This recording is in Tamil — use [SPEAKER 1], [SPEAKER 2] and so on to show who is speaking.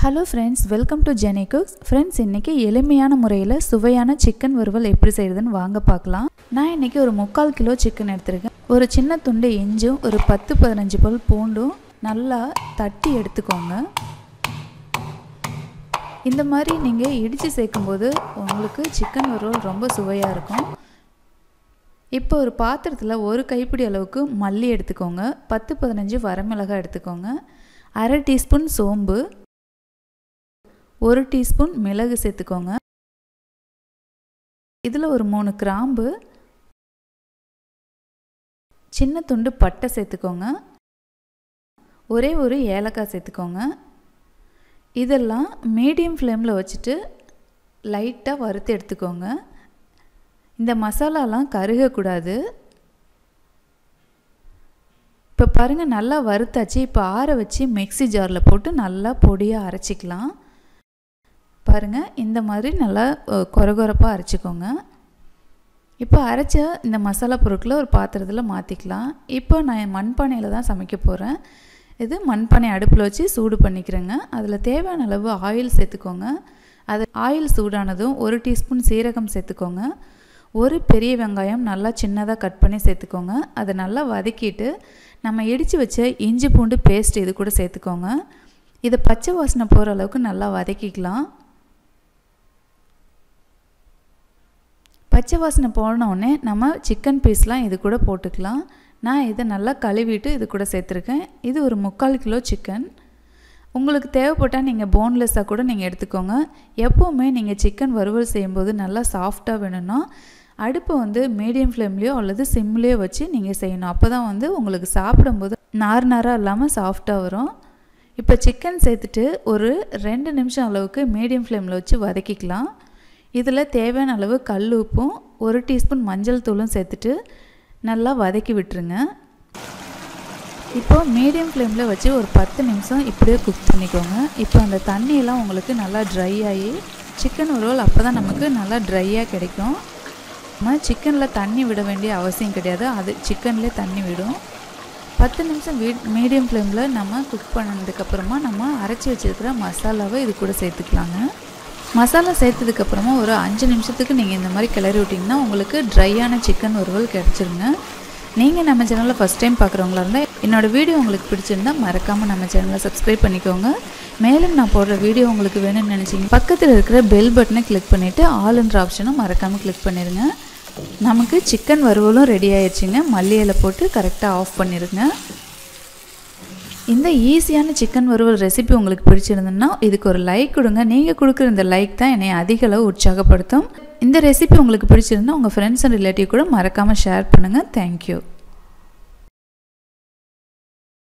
[SPEAKER 1] Hello friends, welcome to Jenny Cooks. Friends, இன்னைக்கு எளிமையான முறையில் சுவையான சிக்கன் வறுவல் எப்படி செய்யறதுன்னு வாங்க பார்க்கலாம். நான் இன்னைக்கு ஒரு 3/4 கிலோ சிக்கன் எடுத்துருக்கேன். ஒரு சின்ன துண்டு இஞ்சும் ஒரு 10-15 பல் பூண்டும் நல்லா தட்டி எடுத்துக்கோங்க. இந்த மாதிரி நீங்கள் இடித்து சேர்க்கும்போது உங்களுக்கு சிக்கன் வறுவல் ரொம்ப சுவையாக இருக்கும். இப்போ ஒரு பாத்திரத்தில் ஒரு கைப்பிடி அளவுக்கு மல்லி எடுத்துக்கோங்க. 10-15 வரமிளகாய் எடுத்துக்கோங்க. 1/2 டீஸ்பூன் சோம்பு, 1 டீஸ்பூன் மிளகு சேர்த்துக்கோங்க. இதில் ஒரு 3 கிராம்பு, சின்ன துண்டு பட்டை சேர்த்துக்கோங்க. ஒரே ஒரு ஏலக்காய் சேர்த்துக்கோங்க. இதெல்லாம் மீடியம் ஃப்ளேமில் வச்சுட்டு லைட்டாக வறுத்து எடுத்துக்கோங்க. இந்த மசாலாலாம் கருகக்கூடாது. இப்போ பாருங்கள், நல்லா வறுத்தாச்சு. இப்போ ஆற வச்சு மிக்ஸி ஜாரில் போட்டு நல்லா பொடியாக அரைச்சிக்கலாம். பாருங்கள், இந்த மாதிரி நல்லா கொரகொரப்பாக அரைச்சிக்கோங்க. இப்போ அரைச்ச இந்த மசாலா பொருட்களை ஒரு பாத்திரத்தில் மாற்றிக்கலாம். இப்போ நான் மண்பானையில் தான் சமைக்க போகிறேன். இது மண்பானை அடுப்பில் வச்சு சூடு பண்ணிக்கிறேங்க. அதில் தேவையான அளவு ஆயில் சேர்த்துக்கோங்க. அது ஆயில் சூடானதும் 1 டீஸ்பூன் சீரகம் சேர்த்துக்கோங்க. ஒரு பெரிய வெங்காயம் நல்லா சின்னதாக கட் பண்ணி சேர்த்துக்கோங்க. அதை நல்லா வதக்கிட்டு நம்ம இடித்து வச்ச இஞ்சி பூண்டு பேஸ்ட் இது கூட சேர்த்துக்கோங்க. இதை பச்சை வாசனை போகிற அளவுக்கு நல்லா வதக்கிக்கலாம். பச்சை வாசனை போனோடனே நம்ம சிக்கன் பீஸ்லாம் இது கூட போட்டுக்கலாம். நான் இதை நல்லா கழுவிட்டு இது கூட சேர்த்துருக்கேன். இது ஒரு 3/4 கிலோ சிக்கன். உங்களுக்கு தேவைப்பட்டால் நீங்கள் போன்லெஸ்ஸாக கூட நீங்கள் எடுத்துக்கோங்க. எப்போவுமே நீங்கள் சிக்கன் வறுவல் செய்யும்போது நல்லா சாஃப்டாக வேணும்னா அடுப்பை மீடியம் ஃப்ளேம்லேயோ அல்லது சிம்லேயோ வச்சு நீங்கள் செய்யணும். அப்போ தான் உங்களுக்கு சாப்பிடும்போது நாராக இல்லாமல் சாஃப்டாக வரும். இப்போ சிக்கன் சேர்த்துட்டு ஒரு 2 நிமிஷம் அளவுக்கு மீடியம் ஃப்ளேமில் வச்சு வதக்கிக்கலாம். இதில் தேவையான அளவு கல் உப்பும் 1 டீஸ்பூன் மஞ்சள் தூளும் சேர்த்துட்டு நல்லா வதக்கி விட்டுருங்க. இப்போது மீடியம் ஃப்ளேமில் வச்சு ஒரு 10 நிமிஷம் இப்படியே குக் பண்ணிக்கோங்க. இப்போ அந்த தண்ணியெல்லாம் உங்களுக்கு நல்லா ட்ரை ஆகி சிக்கன் வறுவல் அப்போ தான் நமக்கு நல்லா ட்ரையாக கிடைக்கும். நம்ம சிக்கனில் தண்ணி விட வேண்டிய அவசியம் கிடையாது. அது சிக்கன்லேயே தண்ணி விடும். 10 நிமிஷம் மீடியம் ஃப்ளேமில் நம்ம குக் பண்ணதுக்கப்புறமா நம்ம அரைச்சி வச்சுருக்கிற மசாலாவை இது கூட சேர்த்துக்கலாங்க. மசாலா சேர்த்ததுக்கப்புறமா ஒரு 5 நிமிஷத்துக்கு நீங்கள் இந்த மாதிரி கிளறி விட்டிங்கன்னா உங்களுக்கு ட்ரையான சிக்கன் வறுவல் கிடச்சிருங்க. நீங்கள் நம்ம சேனலில் ஃபஸ்ட் டைம் பார்க்குறவங்களா இருந்தால் என்னோடய வீடியோ உங்களுக்கு பிடிச்சிருந்தால் மறக்காமல் நம்ம சேனலை சப்ஸ்கிரைப் பண்ணிக்கோங்க. மேலும் நான் போடுற வீடியோ உங்களுக்கு வேணும்னு நினச்சிங்க பக்கத்தில் இருக்கிற பெல் பட்டனை கிளிக் பண்ணிவிட்டு ஆல்ன்ற ஆப்ஷனும் மறக்காமல் கிளிக் பண்ணிடுங்க. நமக்கு சிக்கன் வறுவலும் ரெடி ஆயிடுச்சுங்க. மல்லி இலை போட்டு கரெக்டாக ஆஃப் பண்ணிடுங்க. இந்த ஈஸியான சிக்கன் வறுவல் ரெசிபி உங்களுக்கு பிடிச்சிருந்ததுன்னா இதுக்கு ஒரு லைக் கொடுங்க. நீங்கள் கொடுக்குற இந்த லைக் தான் என்னை அதிக அளவு உற்சாகப்படுத்தும். இந்த ரெசிபி உங்களுக்கு பிடிச்சிருந்தா உங்கள் ஃப்ரெண்ட்ஸ் அண்ட் ரிலேட்டிவ் கூட மறக்காமல் ஷேர் பண்ணுங்கள். தேங்க்யூ.